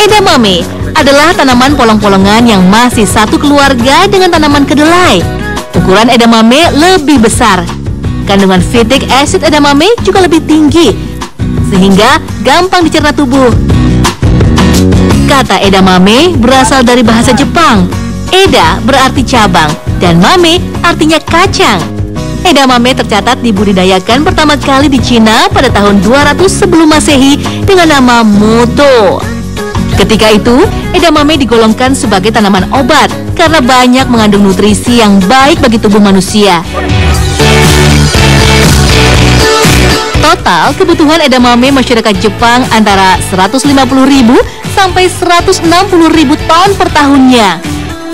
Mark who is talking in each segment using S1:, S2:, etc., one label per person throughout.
S1: Edamame adalah tanaman polong-polongan yang masih satu keluarga dengan tanaman kedelai. Ukuran edamame lebih besar. Kandungan phytic acid edamame juga lebih tinggi, sehingga gampang dicerna tubuh. Kata edamame berasal dari bahasa Jepang. Eda berarti cabang, dan mame artinya kacang. Edamame tercatat dibudidayakan pertama kali di Cina pada tahun 200 sebelum Masehi dengan nama moto. Ketika itu, edamame digolongkan sebagai tanaman obat karena banyak mengandung nutrisi yang baik bagi tubuh manusia. Total kebutuhan edamame masyarakat Jepang antara 150.000 sampai 160.000 ton per tahunnya.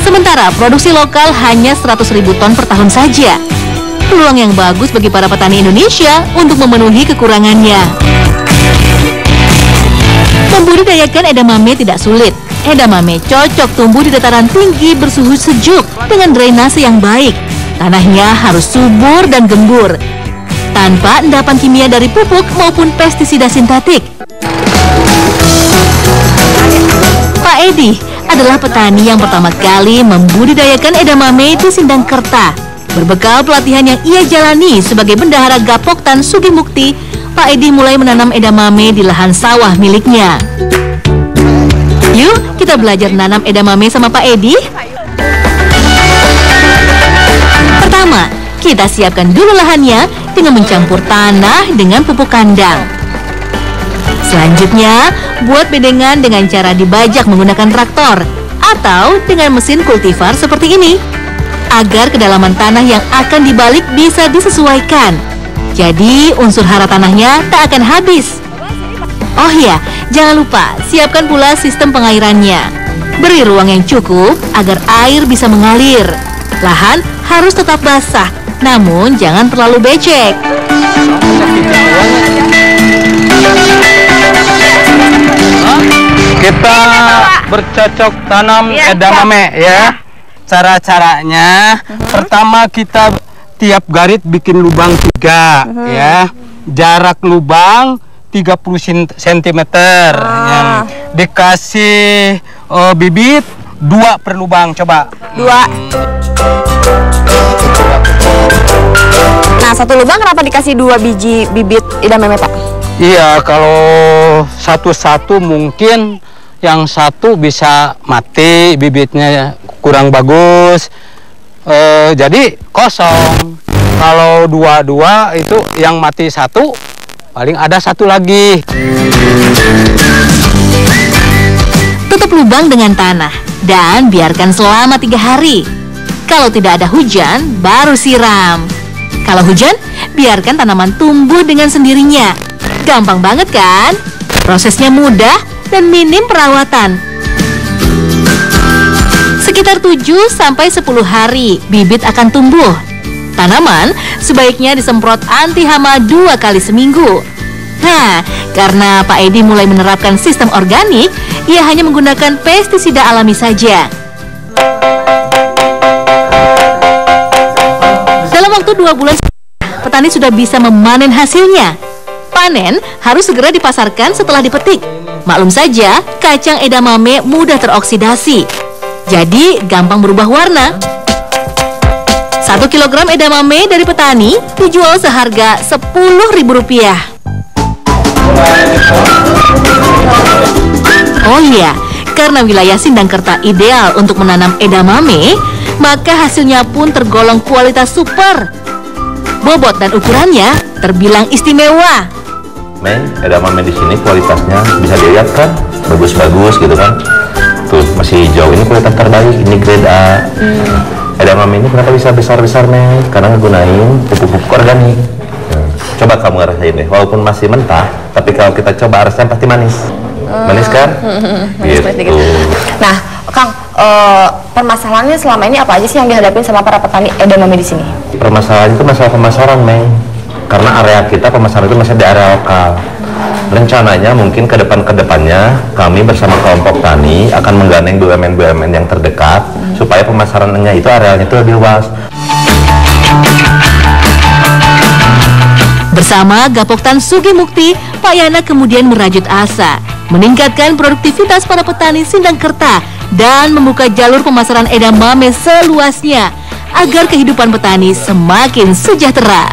S1: Sementara produksi lokal hanya 100.000 ton per tahun saja. Peluang yang bagus bagi para petani Indonesia untuk memenuhi kekurangannya. Membudidayakan edamame tidak sulit. Edamame cocok tumbuh di dataran tinggi bersuhu sejuk dengan drainase yang baik. Tanahnya harus subur dan gembur, tanpa endapan kimia dari pupuk maupun pestisida sintetik. Pak Edi adalah petani yang pertama kali membudidayakan edamame di Sindangkerta. Berbekal pelatihan yang ia jalani sebagai bendahara Gapoktan Sugimukti, Pak Edi mulai menanam edamame di lahan sawah miliknya. Yuk, kita belajar nanam edamame sama Pak Edi. Pertama, kita siapkan dulu lahannya dengan mencampur tanah dengan pupuk kandang. Selanjutnya, buat bedengan dengan cara dibajak menggunakan traktor atau dengan mesin kultivar seperti ini, agar kedalaman tanah yang akan dibalik bisa disesuaikan. Jadi, unsur hara tanahnya tak akan habis. Oh ya, jangan lupa siapkan pula sistem pengairannya. Beri ruang yang cukup agar air bisa mengalir. Lahan harus tetap basah, namun jangan terlalu becek.
S2: Kita bercocok tanam edamame ya. Cara-caranya, pertama kita tiap garit bikin lubang 3 ya. Jarak lubang 30 cm. Dikasih bibit 2 per lubang, coba.
S3: 2. Nah, satu lubang kenapa dikasih 2 biji bibit edamame, Pak?
S2: Iya, kalau satu-satu mungkin yang satu bisa mati, bibitnya kurang bagus, jadi kosong. Kalau 2 itu yang mati 1, paling ada 1 lagi.
S1: Tutup lubang dengan tanah dan biarkan selama 3 hari. Kalau tidak ada hujan, baru siram. Kalau hujan, biarkan tanaman tumbuh dengan sendirinya. Gampang banget kan? Prosesnya mudah dan minim perawatan. Sekitar 7-10 hari, bibit akan tumbuh. Tanaman sebaiknya disemprot anti hama 2 kali seminggu. Nah, karena Pak Edi mulai menerapkan sistem organik, ia hanya menggunakan pestisida alami saja. Dalam waktu 2 bulan, petani sudah bisa memanen hasilnya. Panen harus segera dipasarkan setelah dipetik. Maklum saja, kacang edamame mudah teroksidasi, jadi gampang berubah warna. 1 kilogram edamame dari petani dijual seharga Rp10.000. Oh iya, karena wilayah Sindangkerta ideal untuk menanam edamame, maka hasilnya pun tergolong kualitas super. Bobot dan ukurannya terbilang istimewa.
S4: Meng, edamame di sini kualitasnya bisa dilihat kan, bagus-bagus gitu kan. Tuh masih hijau, ini kualitas terbaik, ini grade A. Edamame ini kenapa bisa besar-besar, Meng? Karena ngegunain pupuk-pupuk organik. Coba kamu ngerasain deh, walaupun masih mentah, tapi kalau kita coba rasanya pasti manis. Manis kan? Gitu.
S3: Nah, Kang, permasalahannya selama ini apa aja sih yang dihadapin sama para petani edamame di sini?
S4: Permasalahan itu masalah pemasaran, Meng. Karena area kita pemasaran itu masih di area lokal. Rencananya mungkin ke depannya kami bersama kelompok tani akan menggandeng BUMN-BUMN yang terdekat supaya pemasarannya itu arealnya itu lebih luas.
S1: Bersama Gapoktan Sugimukti, Pak Yana kemudian merajut asa, meningkatkan produktivitas para petani Sindangkerta dan membuka jalur pemasaran edamame seluasnya agar kehidupan petani semakin sejahtera.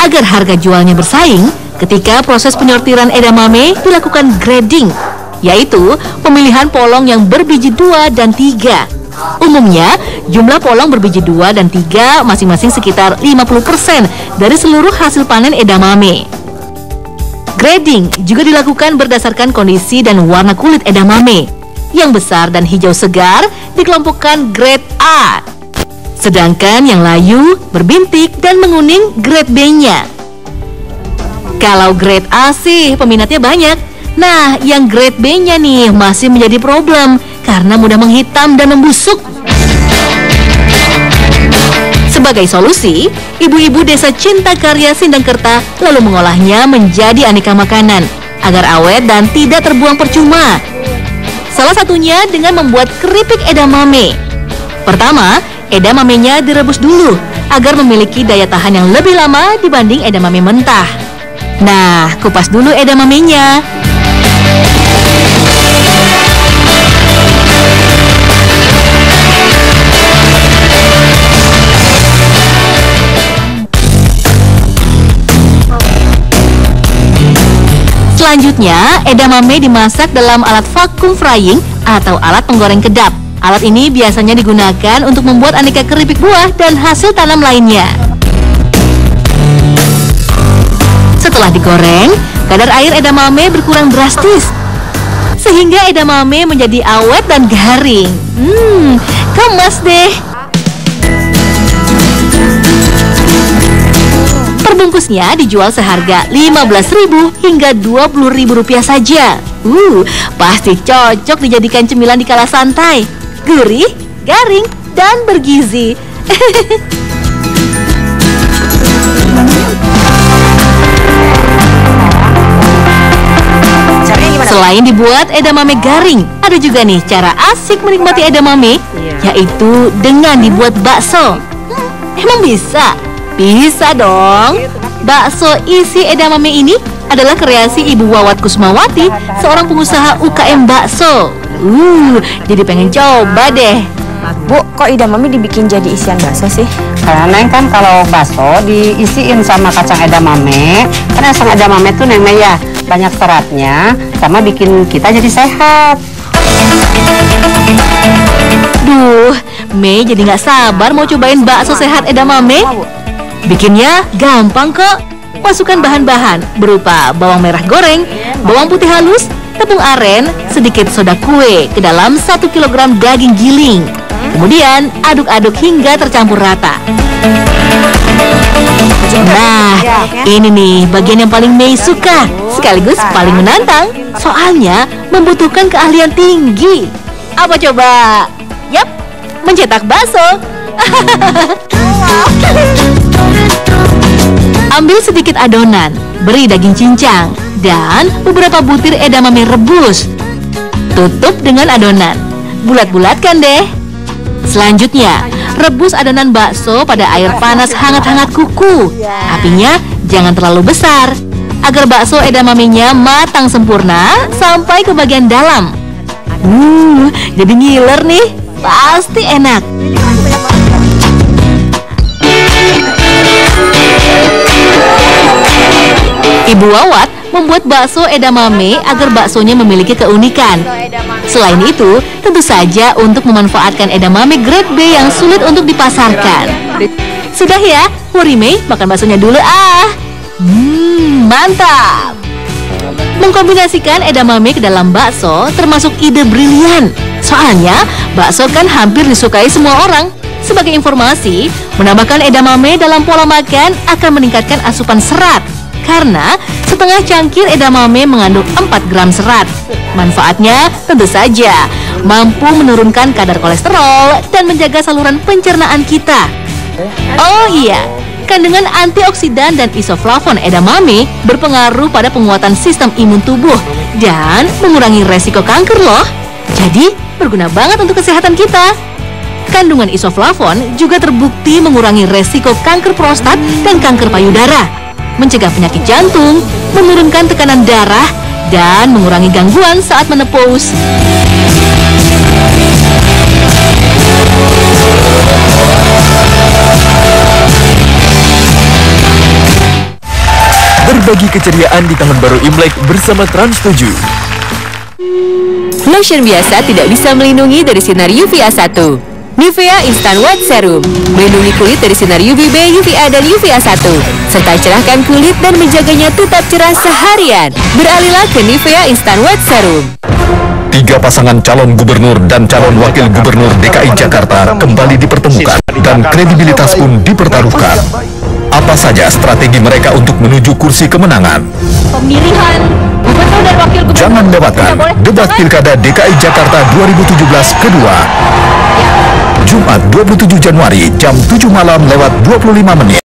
S1: Agar harga jualnya bersaing, ketika proses penyortiran edamame dilakukan grading, yaitu pemilihan polong yang berbiji 2 dan 3. Umumnya, jumlah polong berbiji 2 dan 3 masing-masing sekitar 50% dari seluruh hasil panen edamame. Grading juga dilakukan berdasarkan kondisi dan warna kulit edamame. Yang besar dan hijau segar dikelompokkan grade A. Sedangkan yang layu, berbintik, dan menguning grade B-nya. Kalau grade A sih peminatnya banyak. Nah, yang grade B-nya nih masih menjadi problem karena mudah menghitam dan membusuk. Sebagai solusi, ibu-ibu desa Cinta Karya Sindangkerta lalu mengolahnya menjadi aneka makanan agar awet dan tidak terbuang percuma. Salah satunya dengan membuat keripik edamame. Pertama, edamamenya direbus dulu agar memiliki daya tahan yang lebih lama dibanding edamame mentah. Nah, kupas dulu edamamenya. Selanjutnya, edamame dimasak dalam alat vacuum frying atau alat penggoreng kedap. Alat ini biasanya digunakan untuk membuat aneka keripik buah dan hasil tanam lainnya. Setelah digoreng, kadar air edamame berkurang drastis, sehingga edamame menjadi awet dan garing. Kemas deh. Perbungkusnya dijual seharga Rp15.000 hingga Rp20.000 saja. Pasti cocok dijadikan cemilan di kala santai. Gurih, garing, dan bergizi. Selain dibuat edamame garing, ada juga nih cara asik menikmati edamame, yaitu dengan dibuat bakso. Emang bisa? Bisa dong. Bakso isi edamame ini adalah kreasi Ibu Wawat Kusmawati, seorang pengusaha UKM bakso. Jadi pengen coba deh.
S3: Bu, kok edamame dibikin jadi isian bakso sih?
S5: Karena Neng kan kalau bakso diisiin sama kacang edamame, karena kacang edamame tuh Neng ya banyak seratnya, sama bikin kita jadi sehat.
S1: Duh, Mei jadi nggak sabar mau cobain bakso sehat edamame. Bikinnya gampang kok. Masukkan bahan-bahan berupa bawang merah goreng, bawang putih halus, tepung aren, sedikit soda kue ke dalam 1 kg daging giling. Kemudian aduk-aduk hingga tercampur rata. Nah, ini nih bagian yang paling Mei suka, sekaligus paling menantang. Soalnya membutuhkan keahlian tinggi. Apa coba? Yap, mencetak bakso. Ambil sedikit adonan, beri daging cincang, dan beberapa butir edamame rebus. Tutup dengan adonan, bulat-bulatkan deh. Selanjutnya, rebus adonan bakso pada air panas hangat-hangat kuku. Apinya jangan terlalu besar, agar bakso edamamenya matang sempurna sampai ke bagian dalam. Jadi ngiler nih, pasti enak. Ibu Wawat membuat bakso edamame agar baksonya memiliki keunikan. Selain itu, tentu saja untuk memanfaatkan edamame grade B yang sulit untuk dipasarkan. Sudah ya, Hurime, makan baksonya dulu ah. Mantap. Mengkombinasikan edamame ke dalam bakso termasuk ide brilian. Soalnya, bakso kan hampir disukai semua orang. Sebagai informasi, menambahkan edamame dalam pola makan akan meningkatkan asupan serat. Karena setengah cangkir edamame mengandung 4 gram serat. Manfaatnya tentu saja mampu menurunkan kadar kolesterol dan menjaga saluran pencernaan kita. Oh iya, kandungan antioksidan dan isoflavon edamame berpengaruh pada penguatan sistem imun tubuh dan mengurangi resiko kanker loh. Jadi, berguna banget untuk kesehatan kita. Kandungan isoflavon juga terbukti mengurangi resiko kanker prostat dan kanker payudara, mencegah penyakit jantung, menurunkan tekanan darah, dan mengurangi gangguan saat menopause.
S6: Berbagi keceriaan di tahun baru Imlek bersama Trans 7.
S7: Lotion biasa tidak bisa melindungi dari sinar UVA1. Nivea Instant White Serum melindungi kulit dari sinar UVB, UVA, dan UVA1 serta cerahkan kulit dan menjaganya tetap cerah seharian. Beralihlah ke Nivea Instant White Serum.
S6: 3 pasangan calon gubernur dan calon wakil gubernur DKI Jakarta kembali dipertemukan dan kredibilitas pun dipertaruhkan. Apa saja strategi mereka untuk menuju kursi kemenangan?
S1: Pemilihan gubernur dan wakil gubernur.
S6: Jangan lewatkan debat Pilkada DKI Jakarta 2017 kedua. Jumat 27 Januari jam 7 malam lewat 25 menit.